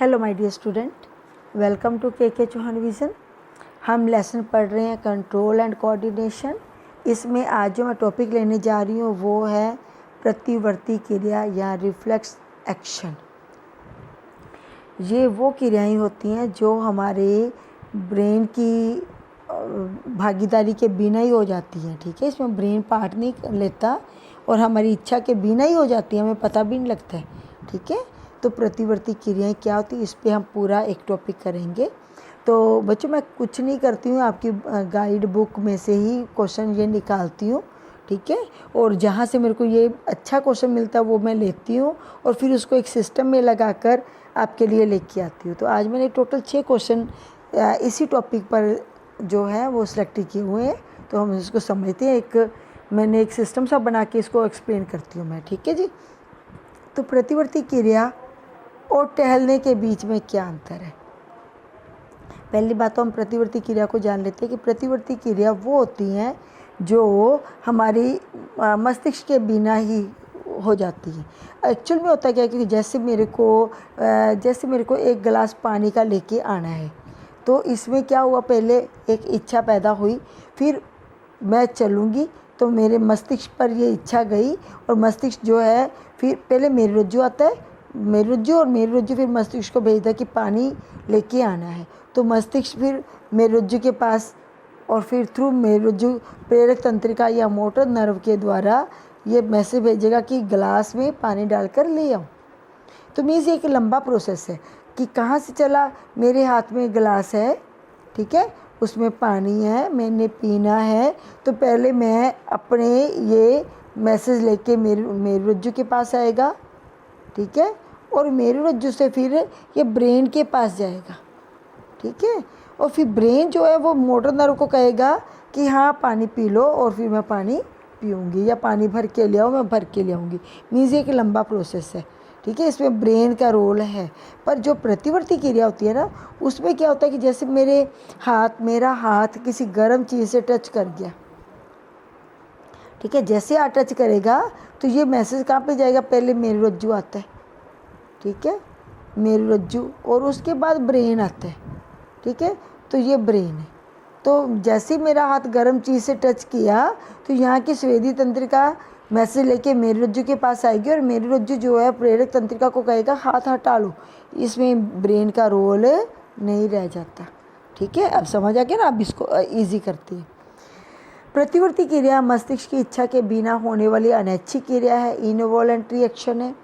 Hello my dear student, welcome to K Chauhan vision. हम lesson पढ़ रहे हैं कंट्रोल एंड कोऑर्डिनेशन। इसमें आज जो मैं टॉपिक लेने जा रही हूँ वो है प्रतिवर्ती क्रिया या रिफ्लेक्स एक्शन। ये वो क्रियाएं होती हैं जो हमारे ब्रेन की भागीदारी के बिना ही हो जाती हैं। ठीक है, इसमें ब्रेन पार्ट नहीं लेता और हमारी इच्छा के बिना ही हो जाती है, हमें पता भी नहीं लगता है। ठीक है, तो प्रतिवर्ती क्रियाएं क्या होती है, इस पे हम पूरा एक टॉपिक करेंगे। तो बच्चों, मैं कुछ नहीं करती हूँ, आपकी गाइड बुक में से ही क्वेश्चन ये निकालती हूँ। ठीक है, और जहाँ से मेरे को ये अच्छा क्वेश्चन मिलता है वो मैं लेती हूँ और फिर उसको एक सिस्टम में लगाकर आपके लिए लेके आती हूँ। तो आज मैंने टोटल 6 क्वेश्चन इसी टॉपिक पर जो है वो सिलेक्ट किए हुए हैं। तो हम इसको समझते हैं, मैंने एक सिस्टम सा बना के इसको एक्सप्लेन करती हूँ मैं। ठीक है जी। तो प्रतिवर्ती क्रिया और टहलने के बीच में क्या अंतर है। पहली बात तो हम प्रतिवर्ती क्रिया को जान लेते हैं कि प्रतिवर्ती क्रिया वो होती हैं जो हमारी मस्तिष्क के बिना ही हो जाती है। एक्चुअल में होता क्या है कि जैसे मेरे को एक गिलास पानी का लेके आना है, तो इसमें क्या हुआ, पहले एक इच्छा पैदा हुई, फिर मैं चलूँगी तो मेरे मस्तिष्क पर ये इच्छा गई और मस्तिष्क जो है फिर पहले मेरी रज्जु आता है, मेरी रज्जु फिर मस्तिष्क को भेजता कि पानी लेके आना है। तो मस्तिष्क फिर मेरी रज्जु के पास और फिर थ्रू मेरी रज्जु प्रेरक तंत्रिका या मोटर नर्व के द्वारा ये मैसेज भेजेगा कि गिलास में पानी डालकर ले आओ। तो मीन्स एक लंबा प्रोसेस है कि कहाँ से चला, मेरे हाथ में गिलास है, ठीक है, उसमें पानी है, मैंने पीना है। तो पहले मैं अपने ये मैसेज लेके मेरी रज्जु के पास आएगा, ठीक है, और मेरी रज्जु से फिर ये ब्रेन के पास जाएगा। ठीक है, और फिर ब्रेन जो है वो मोटर नर्व को कहेगा कि हाँ पानी पी लो, और फिर मैं पानी पीऊँगी, या पानी भर के ले आओ, मैं भर के ले आऊँगी। मीन्स एक लंबा प्रोसेस है। ठीक है, इसमें ब्रेन का रोल है। पर जो प्रतिवर्ती क्रिया होती है ना, उसमें क्या होता है कि जैसे मेरा हाथ किसी गर्म चीज़ से टच कर गया, ठीक है, जैसे हाथ टच करेगा तो ये मैसेज कहाँ पे जाएगा, पहले मेरी रज्जु आता है, ठीक है, मेरी रज्जु, और उसके बाद ब्रेन आता है। ठीक है, तो ये ब्रेन है। तो जैसे मेरा हाथ गर्म चीज़ से टच किया तो यहाँ की स्वेदी तंत्रिका मैसेज लेके मेरी रज्जु के पास आएगी और मेरी रज्जु जो है प्रेरक तंत्रिका को कहेगा हाथ हटा लो। इसमें ब्रेन का रोल नहीं रह जाता। ठीक है, अब समझ आ गया ना, अब इसको ईजी करती है। प्रतिवर्ती क्रिया मस्तिष्क की इच्छा के बिना होने वाली अनैच्छिक क्रिया है, इनवॉलंटरी एक्शन है।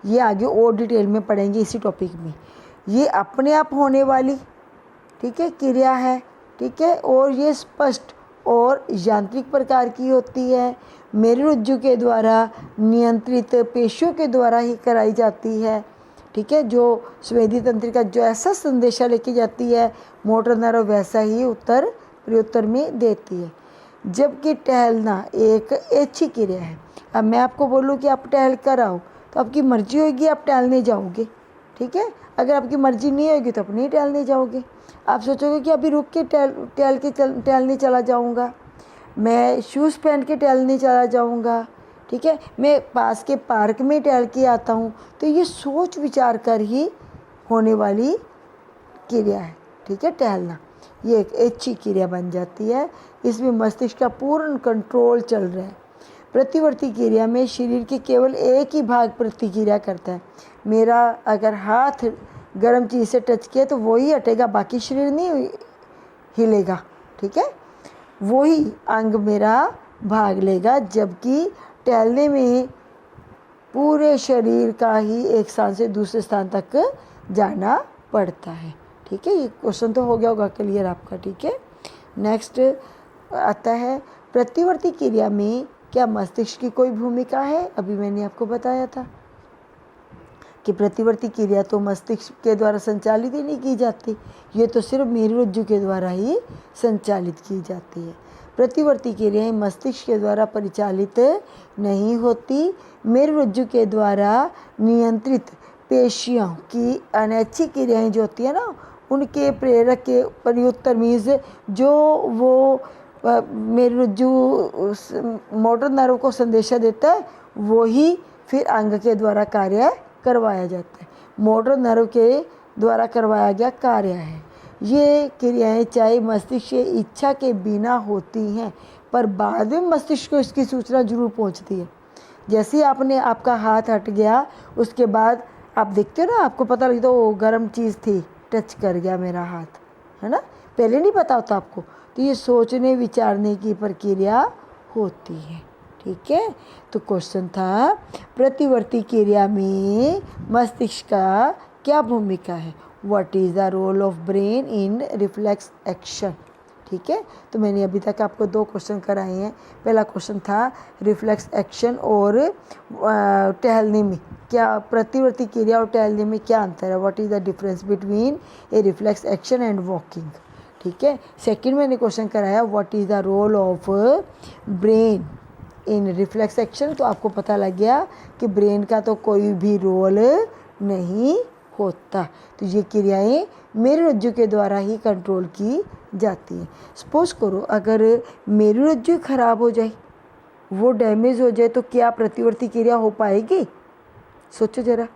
ये आगे और डिटेल में पढ़ेंगे इसी टॉपिक में। ये अपने आप होने वाली, ठीक है, क्रिया है। ठीक है, और ये स्पष्ट और यांत्रिक प्रकार की होती है। मेरी रज्जु के द्वारा नियंत्रित पेशियों के द्वारा ही कराई जाती है। ठीक है, जो स्वेदी तंत्रिका जो ऐसा संदेशा लेके जाती है, मोटर नर्व वैसा ही प्रत्युत्तर में देती है। जबकि टहलना एक ऐच्छिक क्रिया है। अब मैं आपको बोलूँ कि आप टहल कर आओ, तो आपकी मर्जी होगी, आप टहलने जाओगे। ठीक है, अगर आपकी मर्जी नहीं होगी तो आप नहीं टहलने जाओगे। आप सोचोगे कि अभी रुक के टहलने चला जाऊंगा, मैं शूज़ पहन के टहलने चला जाऊंगा, ठीक है, मैं पास के पार्क में टहल के आता हूँ। तो ये सोच विचार कर ही होने वाली क्रिया है। ठीक है, टहलना ये एक ऐच्छिक क्रिया बन जाती है। इसमें मस्तिष्क का पूर्ण कंट्रोल चल रहा है। प्रतिवर्ती क्रिया में शरीर के केवल एक ही भाग प्रतिक्रिया करता है। मेरा अगर हाथ गर्म चीज़ से टच किया तो वही हटेगा, बाकी शरीर नहीं हिलेगा। ठीक है, वही अंग मेरा भाग लेगा। जबकि टहलने में पूरे शरीर का ही एक स्थान से दूसरे स्थान तक जाना पड़ता है। ठीक है, ये क्वेश्चन तो हो गया होगा क्लियर आपका। ठीक है, नेक्स्ट आता है प्रतिवर्ती क्रिया में क्या मस्तिष्क की कोई भूमिका है। अभी मैंने आपको बताया था कि प्रतिवर्ती क्रिया तो मस्तिष्क के द्वारा संचालित ही नहीं की जाती, ये तो सिर्फ मेरी रज्जु के द्वारा ही संचालित की जाती है। प्रतिवर्ती क्रियाएं मस्तिष्क के द्वारा परिचालित नहीं होती, मेरी रज्जु के द्वारा नियंत्रित पेशियों की अनैच्छिक क्रियाएं जो होती है ना, उनके प्रेरक के प्रत्युत्तर मीन्स जो वो मेरी रज्जु मोटर नर्व को संदेशा देता है, वही फिर अंग के द्वारा कार्य करवाया जाता है। मोटर नर्व के द्वारा करवाया गया कार्य है। ये क्रियाएं चाहे मस्तिष्क की इच्छा के बिना होती हैं, पर बाद में मस्तिष्क को इसकी सूचना जरूर पहुंचती है। जैसे ही आपका हाथ हट गया, उसके बाद आप देखते हो ना, आपको पता लगता है वो गर्म चीज़ थी, टच कर गया मेरा हाथ, है ना, पहले नहीं पता होता आपको। तो ये सोचने विचारने की प्रक्रिया होती है। ठीक है, तो क्वेश्चन था प्रतिवर्ती क्रिया में मस्तिष्क का क्या भूमिका है। What is the role of brain in reflex action. ठीक है, तो मैंने अभी तक आपको 2 क्वेश्चन कराए हैं। पहला क्वेश्चन था रिफ्लेक्स एक्शन और टहलने में क्या, प्रतिवर्ती क्रिया और टहलने में क्या अंतर है। What is the difference between a reflex action and walking. ठीक है, सेकंड मैंने क्वेश्चन कराया what is the role of brain in reflex action. तो आपको पता लग गया कि ब्रेन का तो कोई भी रोल नहीं होता। तो ये क्रियाएं मेरुरज्जु के द्वारा ही कंट्रोल की जाती हैं। सपोज करो अगर मेरुरज्जु खराब हो जाए, वो डैमेज हो जाए, तो क्या प्रतिवर्ती क्रिया हो पाएगी। सोचो ज़रा,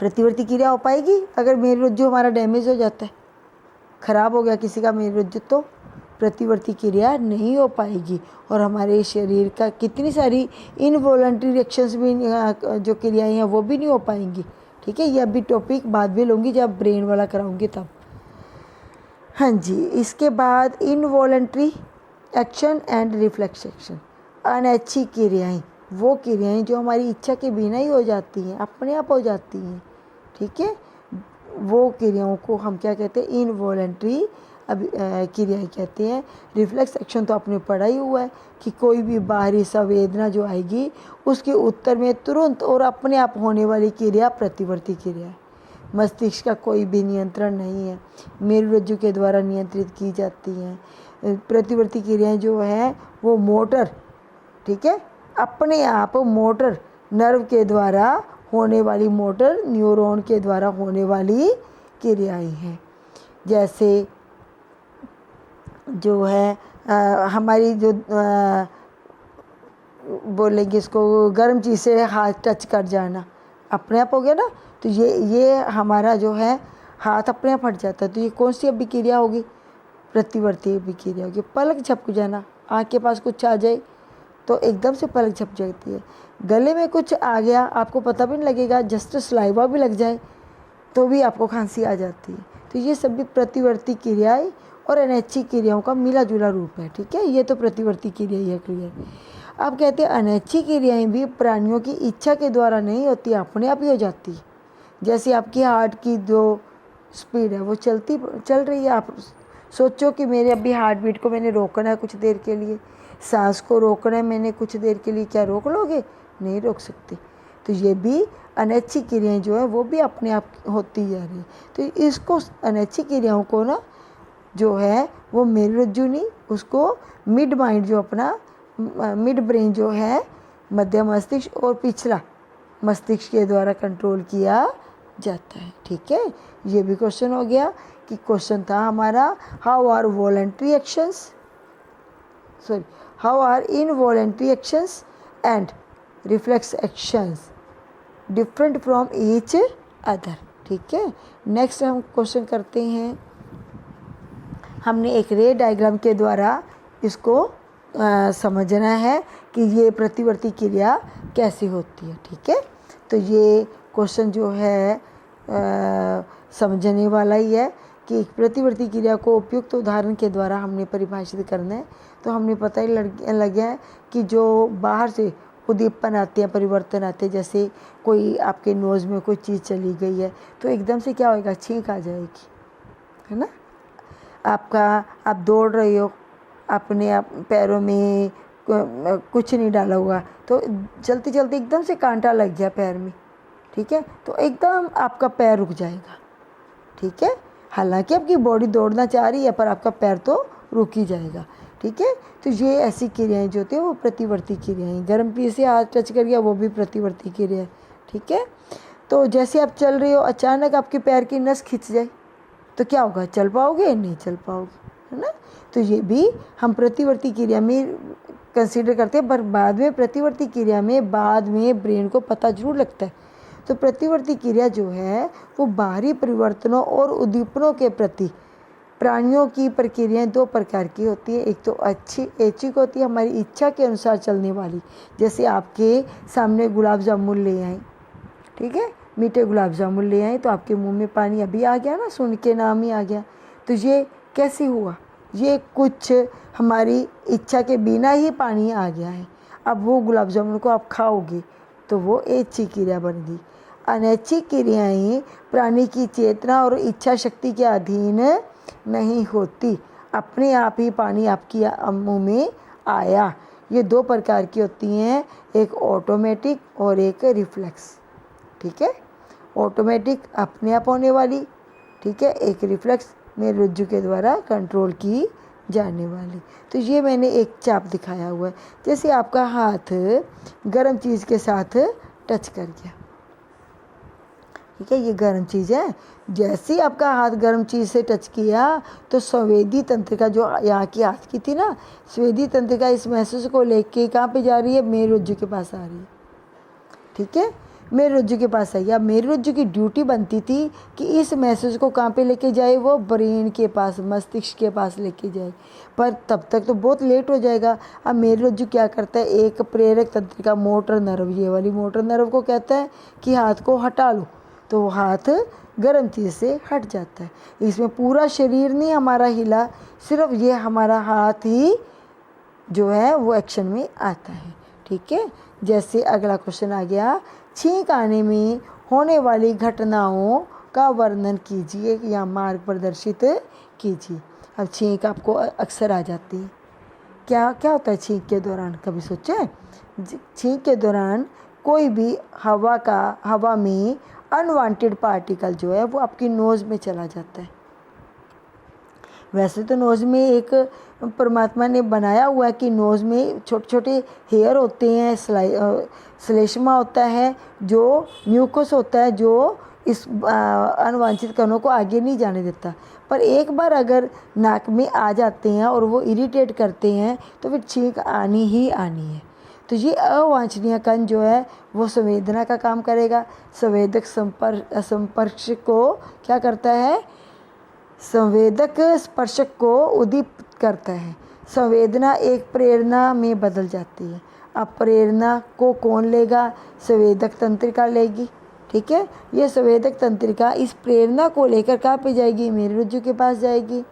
प्रतिवर्ती क्रिया हो पाएगी अगर मेरुरज्जु हमारा डैमेज हो जाता है, खराब हो गया किसी का मेरुरज्जु, तो प्रतिवर्ती क्रिया नहीं हो पाएगी। और हमारे शरीर का कितनी सारी इनवॉलंटरी रिएक्शंस भी, जो क्रियाएं हैं वो भी नहीं हो पाएंगी। ठीक है, ये अभी टॉपिक बाद में लूँगी जब ब्रेन वाला कराऊंगी तब। हाँ जी, इसके बाद involuntary action and reflex action. अनैच्छिक क्रियाएं, वो क्रियाएं जो हमारी इच्छा के बिना ही हो जाती हैं, अपने आप हो जाती हैं। ठीक है, वो क्रियाओं को हम क्या कहते हैं, इनवॉलंटरी क्रियाएं कहते हैं। रिफ्लेक्स एक्शन तो आपने पढ़ा ही हुआ है कि कोई भी बाहरी संवेदना जो आएगी उसके उत्तर में तुरंत और अपने आप होने वाली क्रिया प्रतिवर्ती क्रिया है। मस्तिष्क का कोई भी नियंत्रण नहीं है, मेरुरज्जु के द्वारा नियंत्रित की जाती हैं। प्रतिवर्ती क्रियाएं जो हैं वो मोटर, ठीक है, अपने आप मोटर नर्व के द्वारा होने वाली, मोटर न्यूरॉन के द्वारा होने वाली क्रियाएं हैं। जैसे जो है हमारी जो बोलेंगे इसको, गर्म चीज़ से हाथ टच कर जाना, अपने आप हो गया ना। तो ये हमारा जो है हाथ अपने आप हट जाता है। तो ये कौन सी अभिक्रिया होगी, प्रतिवर्ती अभिक्रिया होगी। पलक झपक जाना, आँख के पास कुछ आ जाए तो एकदम से पलक झपक जाती है। गले में कुछ आ गया, आपको पता भी नहीं लगेगा, जस्ट सलाइवा भी लग जाए तो भी आपको खांसी आ जाती है। तो ये सब भी प्रतिवर्ती क्रियाएं और अनैच्छिक क्रियाओं का मिला जुला रूप है। ठीक है, ये तो प्रतिवर्ती क्रिया ही है, क्लियर। अब कहते हैं अनैच्छिक क्रियाएं भी प्राणियों की इच्छा के द्वारा नहीं होती, अपने आप ही हो जाती है। जैसे आपकी हार्ट की जो स्पीड है वो चल रही है, आप सोचो कि मेरे अभी हार्ट बीट को मैंने रोकना है कुछ देर के लिए, सांस को रोकना है मैंने कुछ देर के लिए, क्या रोक लोगे, नहीं रोक सकते। तो ये भी अनैच्छिक क्रियाएं जो है वो भी अपने आप होती जा रही है। तो इसको अनैच्छिक क्रियाओं को ना जो है वो मेरुरज्जु नहीं, उसको मिड माइंड जो अपना मिड ब्रेन जो है, मध्य मस्तिष्क और पिछला मस्तिष्क के द्वारा कंट्रोल किया जाता है। ठीक है, ये भी क्वेश्चन हो गया कि क्वेश्चन था हमारा how are involuntary actions and reflex actions different from each other. ठीक है, नेक्स्ट हम क्वेश्चन करते हैं। हमने एक रे डायग्राम के द्वारा इसको समझना है कि ये प्रतिवर्ती क्रिया कैसे होती है। ठीक है, तो ये क्वेश्चन जो है समझने वाला ही है कि प्रतिवर्ती क्रिया को उपयुक्त उदाहरण के द्वारा हमने परिभाषित करना है। तो हमने पता ही लग गया है कि जो बाहर से उद्दीपन आते हैं, परिवर्तन आते हैं, जैसे कोई आपके नोज़ में कोई चीज़ चली गई है तो एकदम से क्या होएगा, छींक आ जाएगी, है ना। आप दौड़ रहे हो, अपने आप पैरों में कुछ नहीं डाला हुआ, तो चलते चलते एकदम से कांटा लग गया पैर में, ठीक है, तो एकदम आपका पैर रुक जाएगा। ठीक है, हालांकि आपकी बॉडी दौड़ना चाह रही है पर आपका पैर तो रुक ही जाएगा। ठीक है, तो ये ऐसी क्रियाएं जो होती हैं वो प्रतिवर्ती क्रियाएं। गर्म चीज़ से हाथ टच कर गया वो भी प्रतिवर्ती क्रिया है। ठीक है, तो जैसे आप चल रहे हो, अचानक आपके पैर की नस खिंच जाए तो क्या होगा, चल पाओगे, नहीं चल पाओगे, है ना। तो ये भी हम प्रतिवर्ती क्रिया में कंसीडर करते हैं, पर बाद में प्रतिवर्ती क्रिया में बाद में ब्रेन को पता जरूर लगता है। तो प्रतिवर्ती क्रिया जो है वो बाहरी परिवर्तनों और उद्दीपनों के प्रति प्राणियों की प्रक्रियाएं दो प्रकार की होती है। एक तो अच्छी ऐच्छिक होती है, हमारी इच्छा के अनुसार चलने वाली, जैसे आपके सामने गुलाब जामुन ले आए, ठीक है, मीठे गुलाब जामुन ले आए तो आपके मुंह में पानी अभी आ गया ना, सुन के नाम ही आ गया। तो ये कैसे हुआ? ये कुछ हमारी इच्छा के बिना ही पानी आ गया है। अब वो गुलाब जामुन को आप खाओगे तो वो ऐच्छिक क्रिया बन गई। अनैच्छिक क्रियाएं प्राणी की चेतना और इच्छा शक्ति के अधीन नहीं होती, अपने आप ही पानी आपकी मुंह में आया। ये दो प्रकार की होती हैं, एक ऑटोमेटिक और एक रिफ्लेक्स, ठीक है। ऑटोमेटिक अपने आप होने वाली, ठीक है, एक रिफ्लेक्स मेरे रज्जु के द्वारा कंट्रोल की जाने वाली। तो ये मैंने एक चाप दिखाया हुआ है, जैसे आपका हाथ गर्म चीज़ के साथ टच कर गया, ठीक है, ये गर्म चीज़ है। जैसे ही आपका हाथ गर्म चीज़ से टच किया तो संवेदी तंत्रिका जो यहाँ की हाथ की थी ना, संवेदी तंत्रिका इस महसूस को लेके कहाँ पे जा रही है? मेरे रज्जु के पास आ रही है, ठीक है, मेरे रज्जु के पास आई। अब मेरे रज्जु की ड्यूटी बनती थी कि इस मैसेज को कहाँ पे लेके जाए? वो ब्रेन के पास, मस्तिष्क के पास लेके जाए, पर तब तक तो बहुत लेट हो जाएगा। अब मेरे रज्जु क्या करता है? एक प्रेरक तंत्रिका, मोटर नर्व, ये वाली मोटर नर्व को कहता है कि हाथ को हटा लो, तो हाथ गर्म चीज़ से हट जाता है। इसमें पूरा शरीर नहीं हमारा हिला, सिर्फ ये हमारा हाथ ही जो है वो एक्शन में आता है, ठीक है। जैसे अगला क्वेश्चन आ गया, छींक आने में होने वाली घटनाओं का वर्णन कीजिए या मार्ग प्रदर्शित कीजिए। अब छींक आपको अक्सर आ जाती है, क्या क्या होता है छींक के दौरान? कभी सोचे? छींक के दौरान कोई भी हवा में अनवांटेड पार्टिकल जो है वो आपकी नोज़ में चला जाता है। वैसे तो नोज़ में एक परमात्मा ने बनाया हुआ है कि नोज़ में छोटे छोटे हेयर होते हैं, श्लेष्मा होता है, जो म्यूकस होता है, जो इस अनवांछित कणों को आगे नहीं जाने देता। पर एक बार अगर नाक में आ जाते हैं और वो इरिटेट करते हैं तो फिर छींक आनी ही आनी है। तो ये अवांछनीय कण जो है वो संवेदना का काम करेगा। संवेदक संपर्क को क्या करता है? संवेदक स्पर्शक को उद्दीपित करता है। संवेदना एक प्रेरणा में बदल जाती है। अब प्रेरणा को कौन लेगा? संवेदक तंत्रिका लेगी, ठीक है। ये संवेदक तंत्रिका इस प्रेरणा को लेकर कहाँ पे जाएगी? मेरे रज्जु के पास जाएगी।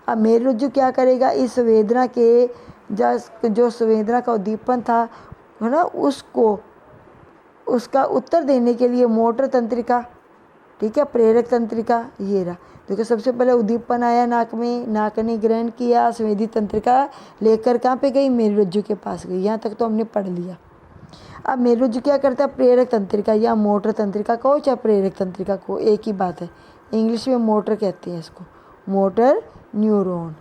अब मेरे रज्जु क्या करेगा? इस संवेदना के जो संवेदना का उद्दीपन था है ना, उसका उत्तर देने के लिए मोटर तंत्रिका, ठीक है, प्रेरक तंत्रिका, ये रहा। देखो सबसे पहले उद्दीपन आया नाक में, नाक ने ग्रहण किया, संवेदी तंत्रिका लेकर कहाँ पे गई? मेरे रज्जु के पास गई। यहाँ तक तो हमने पढ़ लिया। अब मेरे रज्जु क्या करता है? प्रेरक तंत्रिका या मोटर तंत्रिका कहो चाहे प्रेरक तंत्रिका को, एक ही बात है। इंग्लिश में मोटर कहते हैं इसको, मोटर न्यूरॉन,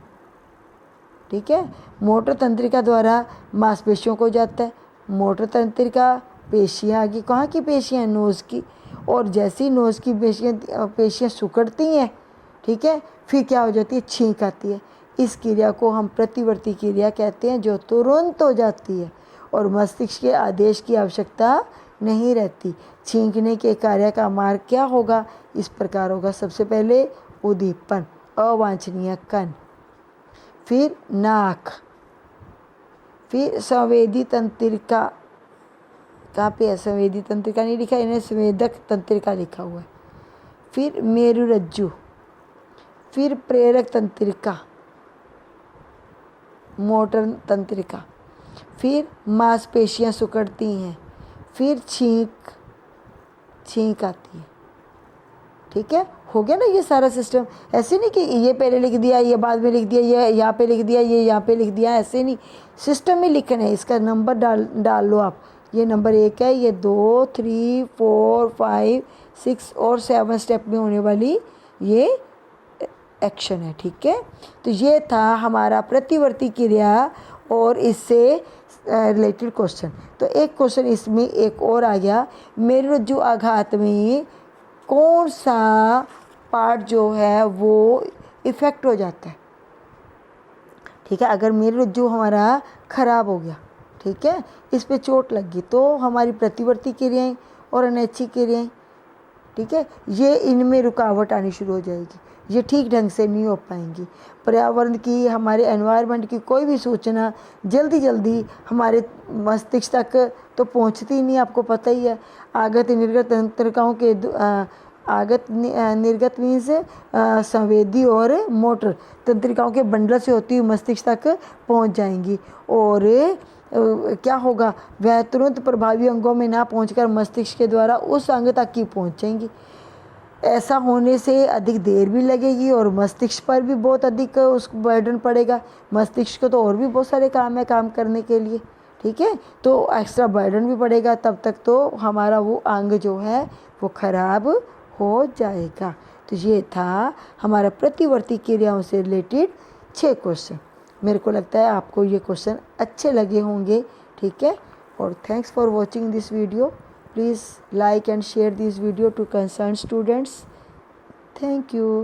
ठीक है। मोटर तंत्रिका द्वारा मांसपेशियों को जाता है। मोटर तंत्रिका पेशियाँ आ गई, कहाँ की पेशियाँ? नोज़ की। और जैसे ही नोज़ की पेशियाँ सिकुड़ती हैं, ठीक है, फिर क्या हो जाती है? छींक आती है। इस क्रिया को हम प्रतिवर्ती क्रिया कहते हैं, जो तुरंत हो जाती है और मस्तिष्क के आदेश की आवश्यकता नहीं रहती। छींकने के कार्य का मार्ग क्या होगा? इस प्रकार होगा। सबसे पहले उद्दीपन, अवांछनीय कण, फिर नाक, फिर संवेदी तंत्रिका, कहाँ पे है? संवेदी तंत्रिका नहीं लिखा, इन्हें संवेदक तंत्रिका लिखा हुआ है। फिर मेरुरज्जु, फिर प्रेरक तंत्रिका, मोटर तंत्रिका, फिर मांसपेशियाँ सिकुड़ती हैं, फिर छींक आती है, ठीक है। हो गया ना ये सारा सिस्टम। ऐसे नहीं कि ये पहले लिख दिया, ये बाद में लिख दिया, ये यहाँ पे लिख दिया, ये यहाँ पे लिख दिया, ऐसे नहीं। सिस्टम में लिखना है, इसका नंबर डाल लो आप। ये नंबर 1 है, ये 2, 3, 4, 5, 6 और 7 स्टेप में होने वाली ये एक्शन है, ठीक है। तो ये था हमारा प्रतिवर्ती क्रिया और इससे रिलेटेड क्वेश्चन। तो एक क्वेश्चन इसमें एक और आ गया, मेरुरज्जु आघात में कौन सा पार्ट जो है वो इफ़ेक्ट हो जाता है, ठीक है। अगर मेरुरज्जु हमारा ख़राब हो गया, ठीक है, इस पे चोट लग गई, तो हमारी प्रतिवर्ती क्रियाएं और अनैच्छिक क्रियाएं ठीक है, ये इनमें रुकावट आनी शुरू हो जाएगी, ये ठीक ढंग से नहीं हो पाएंगी। पर्यावरण की, हमारे एनवायरनमेंट की कोई भी सूचना जल्दी जल्दी हमारे मस्तिष्क तक तो पहुंचती ही नहीं, आपको पता ही है। आगत निर्गत तंत्रिकाओं के आगत निर्गत मीन्स संवेदी और मोटर तंत्रिकाओं के बंडल से होती हुई मस्तिष्क तक पहुंच जाएंगी, और क्या होगा, वह तुरंत प्रभावी अंगों में ना पहुंचकर मस्तिष्क के द्वारा उस अंग तक ही पहुंचेंगी। ऐसा होने से अधिक देर भी लगेगी और मस्तिष्क पर भी बहुत अधिक उस बर्डन पड़ेगा। मस्तिष्क को तो और भी बहुत सारे काम है काम करने के लिए, ठीक है, तो एक्स्ट्रा बर्डन भी पड़ेगा। तब तक तो हमारा वो अंग जो है वो खराब हो जाएगा। तो ये था हमारा प्रतिवर्ती क्रियाओं से रिलेटेड 6 क्वेश्चन। मेरे को लगता है आपको ये क्वेश्चन अच्छे लगे होंगे, ठीक है। और thanks for watching this video. Please like and share this video to concerned students. Thank you.